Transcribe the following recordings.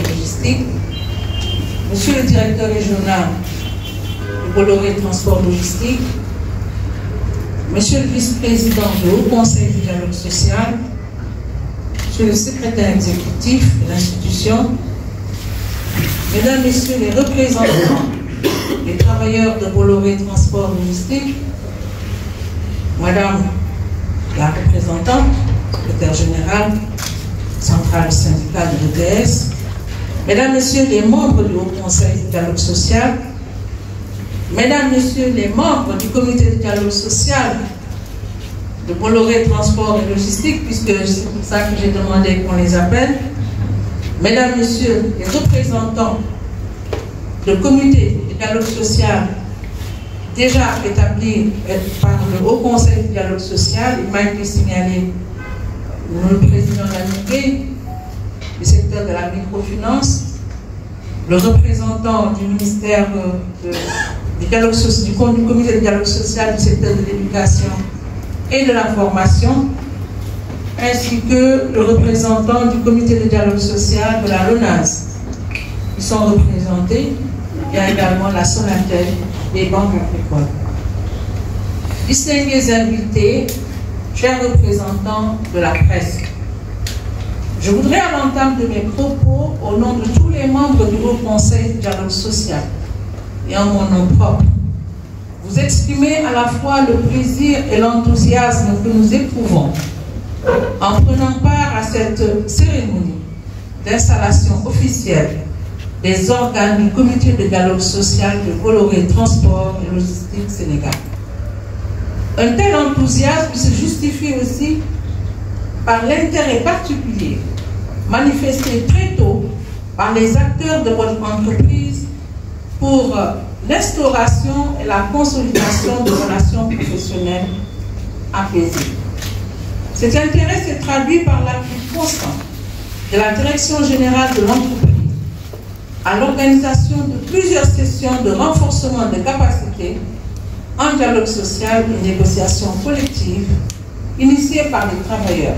et logistique, Monsieur le directeur régional du Bolloré Transport Logistique, Monsieur le vice-président du Haut Conseil du dialogue social, Monsieur le secrétaire exécutif de l'institution, Mesdames, Messieurs les représentants des travailleurs de Bolloré Transport Logistique, Madame la représentante, secrétaire générale, centrale syndicale de l'ETS, Mesdames, Messieurs les membres du Haut Conseil du dialogue social, Mesdames, Messieurs les membres du comité de dialogue social de Bolloré Transport et Logistique, puisque c'est pour ça que j'ai demandé qu'on les appelle, Mesdames, Messieurs les représentants du comité de dialogue social déjà établi par le Haut Conseil du dialogue social, il m'a été signalé le président de la MIG, du secteur de la microfinance, le représentant du ministère du comité de dialogue social du secteur de l'éducation et de la formation, ainsi que le représentant du comité de dialogue social de la LONASE. Ils sont représentés. Il y a également la Sonatel des banques agricoles. Distingués invités, chers représentants de la presse, je voudrais à l'entame de mes propos, au nom de tous les membres du Haut Conseil du dialogue social et en mon nom propre, vous exprimer à la fois le plaisir et l'enthousiasme que nous éprouvons en prenant part à cette cérémonie d'installation officielle des organes du comité de dialogue social de Bolloré Transport et Logistique Sénégal. Un tel enthousiasme se justifie aussi par l'intérêt particulier manifesté très tôt par les acteurs de votre entreprise pour l'instauration et la consolidation de relations professionnelles apaisées. Cet intérêt s'est traduit par l'appui constant de la direction générale de l'entreprise à l'organisation de plusieurs sessions de renforcement de capacités en dialogue social et négociation collective initiées par les travailleurs.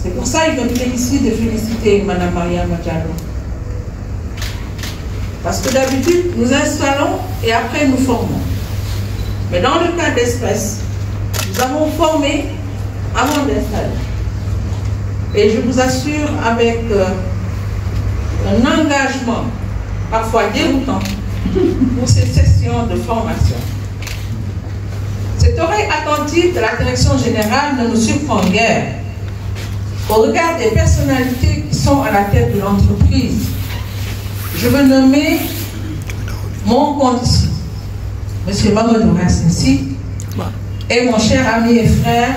C'est pour ça qu'il me plaît ici de féliciter Mme Maria Diallo. Parce que d'habitude, nous installons et après nous formons. Mais dans le cas d'espèce, nous avons formé avant d'installer. Et je vous assure, avec un engagement parfois déroutant pour ces sessions de formation. Cette oreille attentive de la direction générale ne nous surprend guère. Au regard des personnalités qui sont à la tête de l'entreprise, je veux nommer mon condisciple, M. Mamadou Rassensi, et mon cher ami et frère,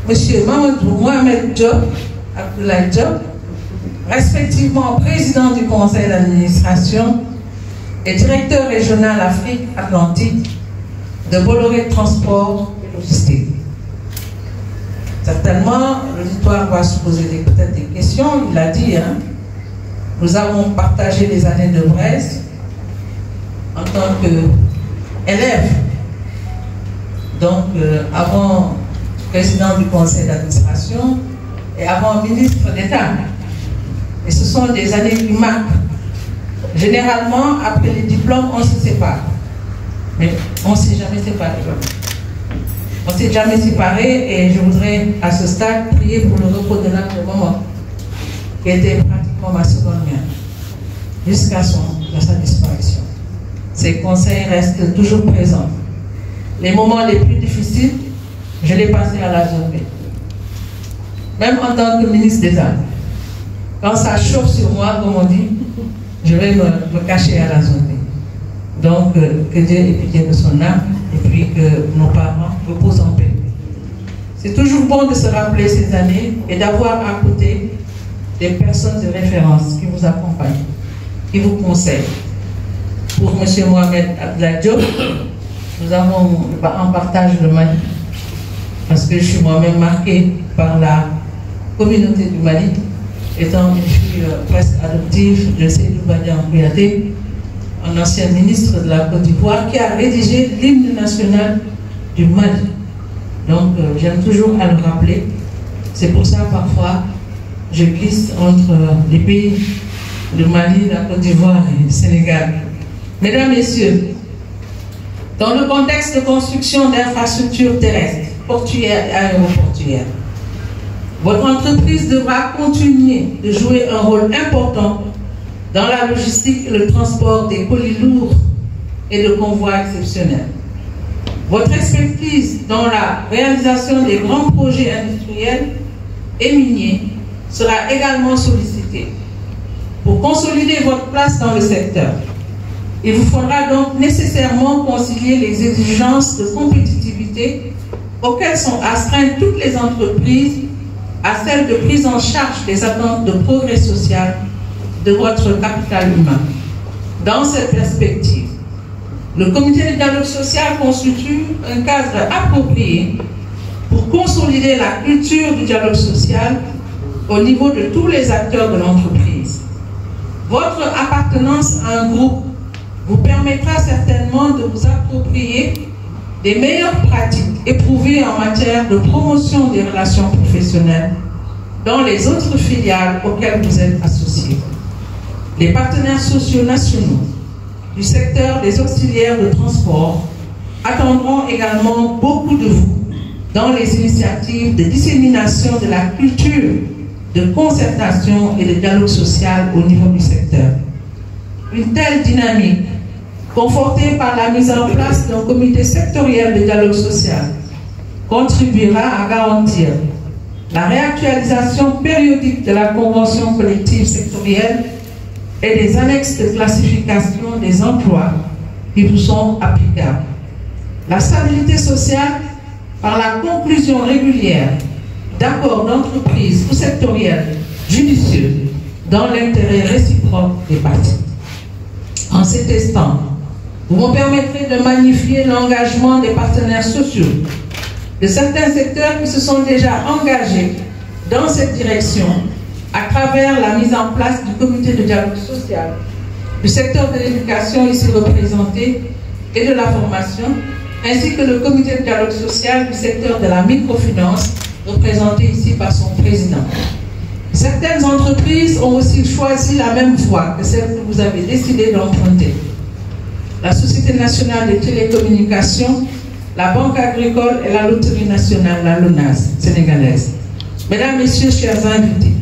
M. Mamadou Mohamed Diop, Abdoulaye Diop, respectivement président du conseil d'administration et directeur régional Afrique-Atlantique de Bolloré Transport et Logistique. Certainement, l'auditoire va se poser peut-être des questions, il l'a dit, hein. Nous avons partagé les années de Brest en tant qu'élève, donc avant président du conseil d'administration et avant ministre d'État. Et ce sont des années qui marquent. Généralement, après les diplômes, on se sépare. Mais on ne s'est jamais séparé. On ne s'est jamais séparé et je voudrais à ce stade prier pour le repos de l'âme de maman, qui était pratiquement ma seconde mère, jusqu'à sa disparition. Ces conseils restent toujours présents. Les moments les plus difficiles, je les passais à la zone B. Même en tant que ministre d'État. Quand ça chauffe sur moi, comme on dit, je vais me cacher à la zone B. Donc, que Dieu ait pitié de son âme et puis que nos parents reposent en paix. C'est toujours bon de se rappeler ces années et d'avoir à côté des personnes de référence qui vous accompagnent, qui vous conseillent. Pour M. Mohamed Abdoulaye Diop, nous avons en partage le Mali, parce que je suis moi-même marquée par la communauté du Mali, étant une fille presque adoptive de Seydou Badian Kouyaté, un ancien ministre de la Côte d'Ivoire qui a rédigé l'hymne national du Mali. Donc j'aime toujours à le rappeler. C'est pour ça parfois je glisse entre les pays le Mali, la Côte d'Ivoire et le Sénégal. Mesdames, Messieurs, dans le contexte de construction d'infrastructures terrestres, portuaires et aéroportuaires, votre entreprise devra continuer de jouer un rôle important dans la logistique et le transport des colis lourds et de convois exceptionnels. Votre expertise dans la réalisation des grands projets industriels et miniers sera également sollicitée. Pour consolider votre place dans le secteur, il vous faudra donc nécessairement concilier les exigences de compétitivité auxquelles sont astreintes toutes les entreprises à celles de prise en charge des attentes de progrès social de votre capital humain. Dans cette perspective, le comité de dialogue social constitue un cadre approprié pour consolider la culture du dialogue social au niveau de tous les acteurs de l'entreprise. Votre appartenance à un groupe vous permettra certainement de vous approprier des meilleures pratiques éprouvées en matière de promotion des relations professionnelles dans les autres filiales auxquelles vous êtes associés. Les partenaires sociaux nationaux du secteur des auxiliaires de transport attendront également beaucoup de vous dans les initiatives de dissémination de la culture, de concertation et de dialogue social au niveau du secteur. Une telle dynamique, confortée par la mise en place d'un comité sectoriel de dialogue social, contribuera à garantir la réactualisation périodique de la convention collective sectorielle et des annexes de classification des emplois qui vous sont applicables. La stabilité sociale par la conclusion régulière d'accords d'entreprise ou sectoriels judicieux dans l'intérêt réciproque des parties. En cet instant, vous me permettrez de magnifier l'engagement des partenaires sociaux de certains secteurs qui se sont déjà engagés dans cette direction à travers la mise en place du comité de dialogue social, du secteur de l'éducation ici représenté et de la formation, ainsi que le comité de dialogue social du secteur de la microfinance, représenté ici par son président. Certaines entreprises ont aussi choisi la même voie que celle que vous avez décidé d'emprunter. La Société nationale des télécommunications, la Banque agricole et la Loterie nationale, la LONASE sénégalaise. Mesdames, Messieurs, chers invités,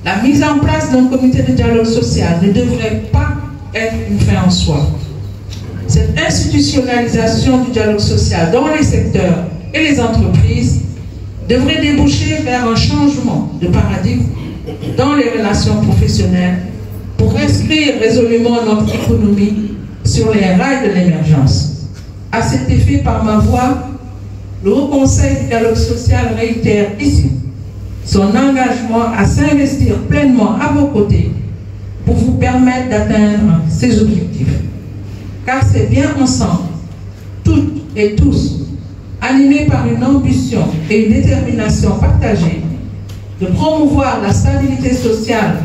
la mise en place d'un comité de dialogue social ne devrait pas être une fin en soi. Cette institutionnalisation du dialogue social dans les secteurs et les entreprises devrait déboucher vers un changement de paradigme dans les relations professionnelles pour inscrire résolument notre économie sur les rails de l'émergence. À cet effet, par ma voix, le Haut Conseil du dialogue social réitère ici son engagement à s'investir pleinement à vos côtés pour vous permettre d'atteindre ces objectifs. Car c'est bien ensemble, toutes et tous, animés par une ambition et une détermination partagée, de promouvoir la stabilité sociale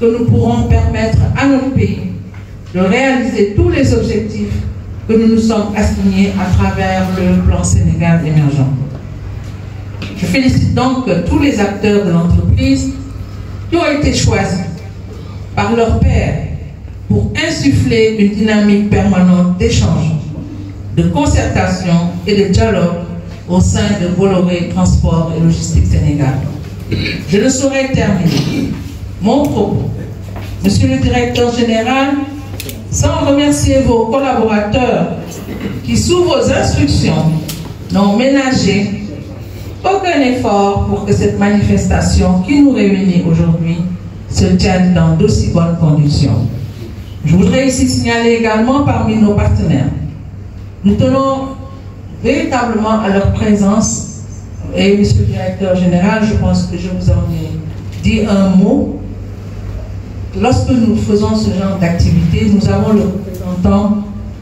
que nous pourrons permettre à notre pays de réaliser tous les objectifs que nous nous sommes assignés à travers le plan Sénégal émergent. Je félicite donc tous les acteurs de l'entreprise qui ont été choisis par leurs pairs pour insuffler une dynamique permanente d'échange, de concertation et de dialogue au sein de Bolloré Transport et Logistique Sénégal. Je ne saurais terminer mon propos, Monsieur le Directeur Général, sans remercier vos collaborateurs qui, sous vos instructions, n'ont ménagé aucun effort pour que cette manifestation qui nous réunit aujourd'hui se tienne dans d'aussi bonnes conditions. Je voudrais ici signaler également parmi nos partenaires, nous tenons véritablement à leur présence, et Monsieur le Directeur Général, je pense que je vous en ai dit un mot. Lorsque nous faisons ce genre d'activité, nous avons le représentant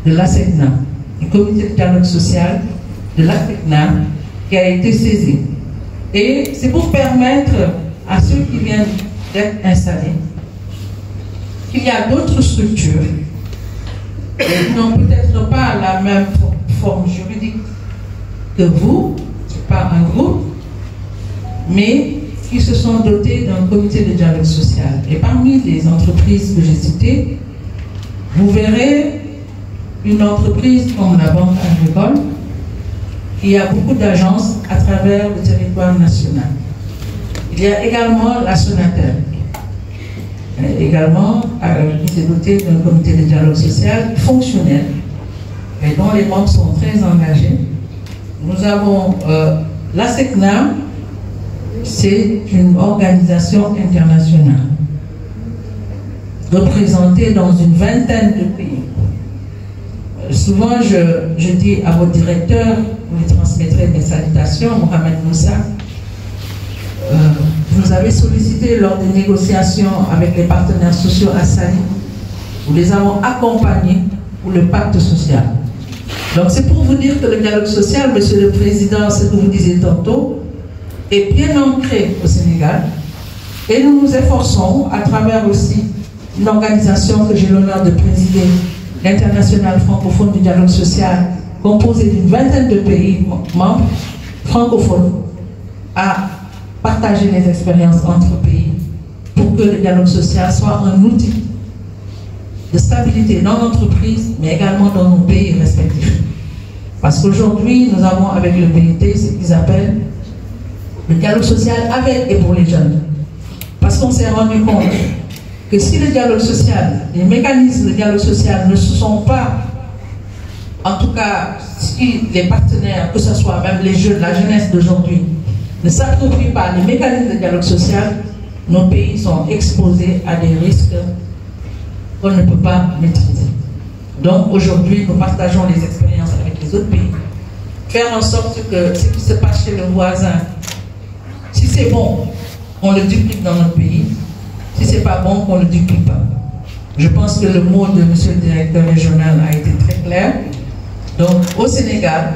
de l'ASECNA, du comité de dialogue social de l'ASECNA, qui a été saisi. Et c'est pour permettre à ceux qui viennent d'être installés qu'il y a d'autres structures qui n'ont peut-être pas la même forme juridique que vous, pas un groupe, mais qui se sont dotés d'un comité de dialogue social. Et parmi les entreprises que j'ai citées, vous verrez une entreprise comme la Banque Agricole, qui a beaucoup d'agences à travers le territoire national. Il y a également la Sonatel, également qui s'est dotée d'un comité de dialogue social fonctionnel et dont les membres sont très engagés. Nous avons la SECNAM, c'est une organisation internationale représentée dans une vingtaine de pays. Souvent, je dis à votre directeur, vous lui transmettrez mes salutations, Mohamed Moussa. Vous avez sollicité lors des négociations avec les partenaires sociaux à Sali, nous les avons accompagnés pour le pacte social. Donc c'est pour vous dire que le dialogue social, Monsieur le Président, ce que vous disiez tantôt, est bien ancré au Sénégal et nous nous efforçons à travers aussi une organisation que j'ai l'honneur de présider, l'International francophone du dialogue social, composée d'une vingtaine de pays membres francophones, à partager les expériences entre pays pour que le dialogue social soit un outil de stabilité dans l'entreprise, mais également dans nos pays respectifs. Parce qu'aujourd'hui, nous avons avec le PIT ce qu'ils appellent le dialogue social avec et pour les jeunes. Parce qu'on s'est rendu compte que si le dialogue social, les mécanismes de dialogue social ne se sont pas, en tout cas, si les partenaires, que ce soit même les jeunes, la jeunesse d'aujourd'hui, ne s'approprient pas les mécanismes de dialogue social, nos pays sont exposés à des risques qu'on ne peut pas maîtriser. Donc aujourd'hui, nous partageons les expériences avec les autres pays. Faire en sorte que ce qui se passe chez le voisin, si c'est bon, on le duplique dans notre pays. Si ce n'est pas bon, qu'on ne le duplique pas. Je pense que le mot de monsieur le directeur régional a été très clair. Donc au Sénégal,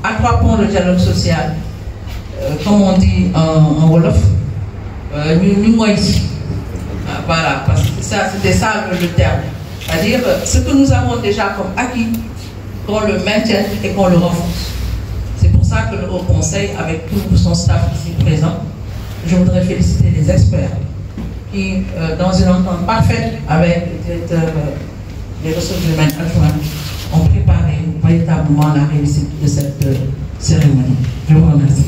accroissons le dialogue social, comme on dit en Wolof, nous ici. Voilà, parce que c'était ça le terme. C'est-à-dire ce que nous avons déjà comme acquis, qu'on le maintienne et qu'on le renforce. C'est pour ça que le Haut Conseil, avec tout son staff ici présent, je voudrais féliciter les experts qui, dans une entente parfaite avec le directeur des ressources humaines adjointes, ont préparé véritablement la réussite de cette cérémonie. Je vous remercie.